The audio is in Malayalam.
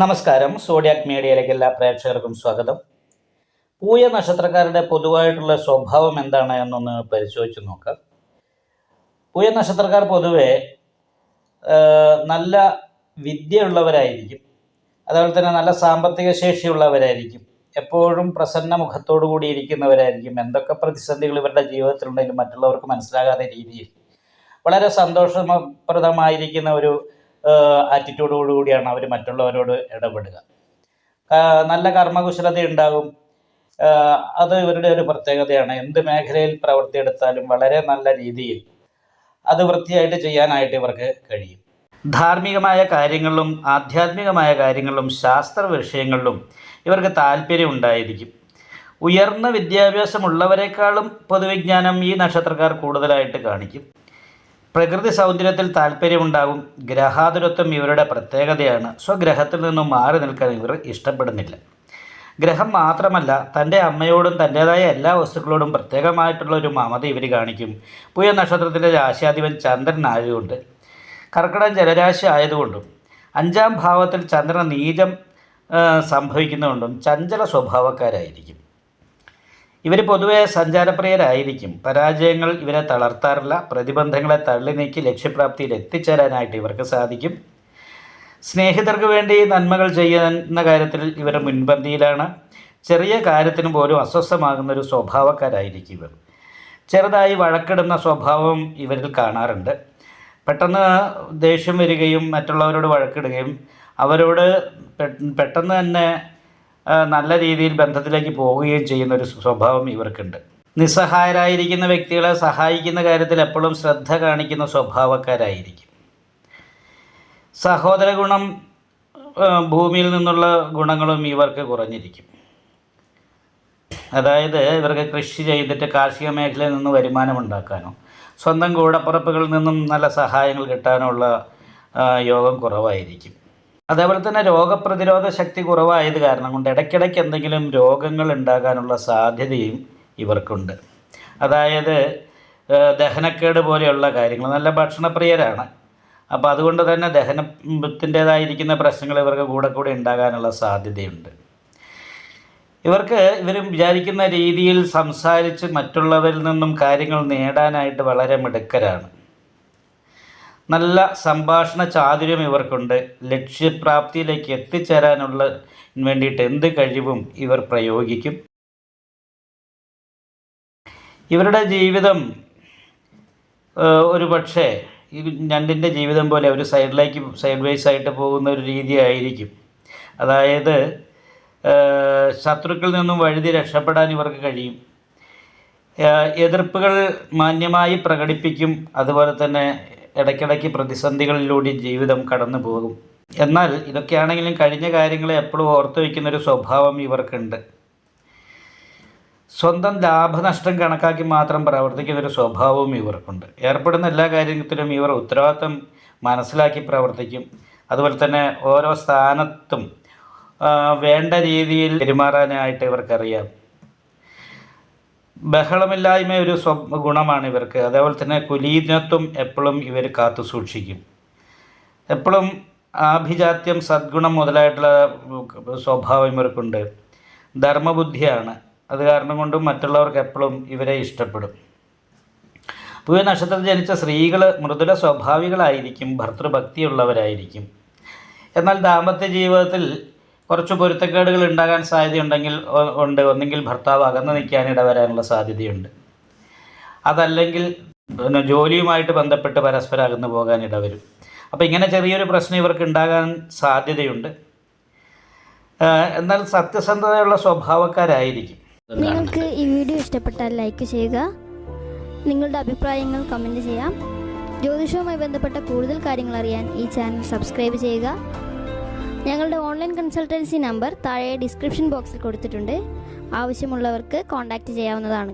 നമസ്കാരം. സോഡിയാക് മീഡിയയിലേക്ക് എല്ലാ പ്രേക്ഷകർക്കും സ്വാഗതം. പൂയ നക്ഷത്രക്കാരുടെ പൊതുവായിട്ടുള്ള സ്വഭാവം എന്താണ് എന്നൊന്ന് പരിശോധിച്ച് നോക്കാം. പൂയ നക്ഷത്രക്കാർ പൊതുവെ നല്ല വിദ്യയുള്ളവരായിരിക്കും. അതുപോലെ തന്നെ നല്ല സാമ്പത്തിക ശേഷിയുള്ളവരായിരിക്കും. എപ്പോഴും പ്രസന്ന മുഖത്തോടു കൂടി ഇരിക്കുന്നവരായിരിക്കും. എന്തൊക്കെ പ്രതിസന്ധികൾ ഇവരുടെ ജീവിതത്തിലുണ്ടെങ്കിലും മറ്റുള്ളവർക്ക് മനസ്സിലാകാത്ത രീതിയിൽ വളരെ സന്തോഷപ്രദമായിരിക്കുന്ന ഒരു ആറ്റിറ്റ്യൂഡോടുകൂടിയാണ് അവർ മറ്റുള്ളവരോട് ഇടപെടുക. നല്ല കർമ്മകുശലത ഉണ്ടാകും. അത് ഇവരുടെ ഒരു പ്രത്യേകതയാണ്. എന്ത് മേഖലയിൽ പ്രവൃത്തിയെടുത്താലും വളരെ നല്ല രീതിയിൽ അത് വൃത്തിയായിട്ട് ചെയ്യാനായിട്ട് ഇവർക്ക് കഴിയും. ധാർമ്മികമായ കാര്യങ്ങളിലും ആധ്യാത്മികമായ കാര്യങ്ങളിലും ശാസ്ത്ര വിഷയങ്ങളിലും ഇവർക്ക് താല്പര്യം ഉണ്ടായിരിക്കും. ഉയർന്ന വിദ്യാഭ്യാസമുള്ളവരെക്കാളും പൊതുവിജ്ഞാനം ഈ നക്ഷത്രക്കാർ കൂടുതലായിട്ട് കാണിക്കും. പ്രകൃതി സൗന്ദര്യത്തിൽ താല്പര്യമുണ്ടാകും. ഗ്രഹാതുരത്വം ഇവരുടെ പ്രത്യേകതയാണ്. സ്വഗ്രഹത്തിൽ നിന്നും മാറി നിൽക്കാൻ ഇവർ ഇഷ്ടപ്പെടുന്നില്ല. ഗ്രഹം മാത്രമല്ല, തൻ്റെ അമ്മയോടും തൻ്റേതായ എല്ലാ വസ്തുക്കളോടും പ്രത്യേകമായിട്ടുള്ള ഒരു മമത ഇവർ കാണിക്കും. പൂയ നക്ഷത്രത്തിൻ്റെ രാശിയാധിപൻ ചന്ദ്രൻ ആയതുകൊണ്ട്, കർക്കിടകം ജലരാശി ആയതുകൊണ്ടും 5ാം ഭാവത്തിൽ ചന്ദ്രൻ നീചം സംഭവിക്കുന്നതുകൊണ്ടും ചഞ്ചല സ്വഭാവക്കാരായിരിക്കും. ഇവർ പൊതുവെ സഞ്ചാരപ്രിയരായിരിക്കും. പരാജയങ്ങൾ ഇവരെ തളർത്താറില്ല. പ്രതിബന്ധങ്ങളെ തള്ളി നീക്കി ലക്ഷ്യപ്രാപ്തിയിൽ എത്തിച്ചേരാനായിട്ട് ഇവർക്ക് സാധിക്കും. സ്നേഹിതർക്ക് വേണ്ടി നന്മകൾ ചെയ്യുന്ന കാര്യത്തിൽ ഇവർ മുൻപന്തിയിലാണ്. ചെറിയ കാര്യത്തിന് പോലും അസ്വസ്ഥമാകുന്ന ഒരു സ്വഭാവക്കാരായിരിക്കും ഇവർ. ചെറുതായി വഴക്കിടുന്ന സ്വഭാവം ഇവരിൽ കാണാറുണ്ട്. പെട്ടെന്ന് ദേഷ്യം വരികയും മറ്റുള്ളവരോട് വഴക്കിടുകയും അവരോട് പെട്ടെന്ന് തന്നെ നല്ല രീതിയിൽ ബന്ധത്തിലേക്ക് പോവുകയും ചെയ്യുന്നൊരു സ്വഭാവം ഇവർക്കുണ്ട്. നിസ്സഹായരായിരിക്കുന്ന വ്യക്തികളെ സഹായിക്കുന്ന കാര്യത്തിൽ എപ്പോഴും ശ്രദ്ധ കാണിക്കുന്ന സ്വഭാവക്കാരായിരിക്കും. സഹോദര ഗുണം, ഭൂമിയിൽ നിന്നുള്ള ഗുണങ്ങളും ഇവർക്ക് കുറഞ്ഞിരിക്കും. അതായത് ഇവർക്ക് കൃഷി ചെയ്തിട്ട് കാർഷിക മേഖലയിൽ നിന്ന് വരുമാനം ഉണ്ടാക്കാനോ സ്വന്തം കൂടപ്പുറപ്പുകളിൽ നിന്നും നല്ല സഹായങ്ങൾ കിട്ടാനോ ഉള്ള യോഗം കുറവായിരിക്കും. അതേപോലെ തന്നെ രോഗപ്രതിരോധ ശക്തി കുറവായത് കാരണം കൊണ്ട് ഇടയ്ക്കിടയ്ക്ക് എന്തെങ്കിലും രോഗങ്ങൾ ഉണ്ടാകാനുള്ള സാധ്യതയും ഇവർക്കുണ്ട്. അതായത് ദഹനക്കേട് പോലെയുള്ള കാര്യങ്ങൾ. നല്ല ഭക്ഷണപ്രിയരാണ്. അപ്പോൾ അതുകൊണ്ട് തന്നെ ദഹനത്തിൻ്റേതായിരിക്കുന്ന പ്രശ്നങ്ങൾ ഇവർക്ക് കൂടെ ഉണ്ടാകാനുള്ള സാധ്യതയുണ്ട്. ഇവർ വിചാരിക്കുന്ന രീതിയിൽ സംസാരിച്ച് മറ്റുള്ളവരിൽ നിന്നും കാര്യങ്ങൾ നേടാനായിട്ട് വളരെ മിടുക്കരാണ്. നല്ല സംഭാഷണ ചാതുര്യം ഇവർക്കുണ്ട്. ലക്ഷ്യപ്രാപ്തിയിലേക്ക് എത്തിച്ചേരാനുള്ള വേണ്ടിയിട്ട് എന്ത് കഴിവും ഇവർ പ്രയോഗിക്കും. ഇവരുടെ ജീവിതം ഒരു പക്ഷേ ഈ ഞണ്ടിൻ്റെ ജീവിതം പോലെ ഒരു സൈഡ് വൈസ് ആയിട്ട് പോകുന്ന ഒരു രീതിയായിരിക്കും. അതായത് ശത്രുക്കളിൽ നിന്നും വഴുതി രക്ഷപ്പെടാൻ ഇവർക്ക് കഴിയും. എതിർപ്പുകൾ മാന്യമായി പ്രകടിപ്പിക്കും. അതുപോലെ തന്നെ ഇടയ്ക്കിടയ്ക്ക് പ്രതിസന്ധികളിലൂടെ ജീവിതം കടന്നു പോകും. എന്നാൽ ഇതൊക്കെയാണെങ്കിലും കഴിഞ്ഞ കാര്യങ്ങളെ എപ്പോഴും ഓർത്തു വയ്ക്കുന്നൊരു സ്വഭാവം ഇവർക്കുണ്ട്. സ്വന്തം ലാഭനഷ്ടം കണക്കാക്കി മാത്രം പ്രവർത്തിക്കുന്നൊരു സ്വഭാവവും ഇവർക്കുണ്ട്. ഏർപ്പെടുന്ന എല്ലാ കാര്യത്തിലും ഇവർ ഉത്തരവാദിത്വം മനസ്സിലാക്കി പ്രവർത്തിക്കും. അതുപോലെ തന്നെ ഓരോ സ്ഥാനത്തും വേണ്ട രീതിയിൽ പെരുമാറാനായിട്ട് ഇവർക്കറിയാം. ബഹളമില്ലായ്മ ഒരു ഗുണമാണ് ഇവർക്ക്. അതേപോലെ തന്നെ കുലീനത്വം എപ്പോഴും ഇവർ കാത്തു സൂക്ഷിക്കും. എപ്പോഴും ആഭിജാത്യം, സദ്ഗുണം മുതലായിട്ടുള്ള സ്വഭാവം ഇവർക്കുണ്ട്. ധർമ്മബുദ്ധിയാണ്. അത് കാരണം കൊണ്ടും മറ്റുള്ളവർക്ക് എപ്പോഴും ഇവരെ ഇഷ്ടപ്പെടും. പൂയ നക്ഷത്രത്തിൽ ജനിച്ച സ്ത്രീകൾ മൃദുല സ്വഭാവികളായിരിക്കും. ഭർതൃഭക്തിയുള്ളവരായിരിക്കും. എന്നാൽ ദാമ്പത്യ ജീവിതത്തിൽ കുറച്ച് പൊരുത്തക്കേടുകൾ ഉണ്ടാകാൻ സാധ്യതയുണ്ടെങ്കിൽ ഒന്നെങ്കിൽ ഭർത്താവ് അകന്നു നിൽക്കാൻ ഇടവരാനുള്ള സാധ്യതയുണ്ട്. അതല്ലെങ്കിൽ ജോലിയുമായിട്ട് ബന്ധപ്പെട്ട് പരസ്പരം അകന്നു പോകാൻ ഇടവരും. അപ്പോൾ ഇങ്ങനെ ചെറിയൊരു പ്രശ്നം ഇവർക്ക് ഉണ്ടാകാൻ സാധ്യതയുണ്ട്. എന്നാൽ സത്യസന്ധതയുള്ള സ്വഭാവക്കാരായിരിക്കും. നിങ്ങൾക്ക് ഈ വീഡിയോ ഇഷ്ടപ്പെട്ടാൽ ലൈക്ക് ചെയ്യുക. നിങ്ങളുടെ അഭിപ്രായങ്ങൾ കമൻറ്റ് ചെയ്യാം. ജ്യോതിഷവുമായി ബന്ധപ്പെട്ട കൂടുതൽ കാര്യങ്ങൾ അറിയാൻ ഈ ചാനൽ സബ്സ്ക്രൈബ് ചെയ്യുക. ഞങ്ങളുടെ ഓൺലൈൻ കൺസൾട്ടൻസി നമ്പർ താഴെ ഡിസ്ക്രിപ്ഷൻ ബോക്സിൽ കൊടുത്തിട്ടുണ്ട്. ആവശ്യമുള്ളവർക്ക് കോൺടാക്റ്റ് ചെയ്യാവുന്നതാണ്.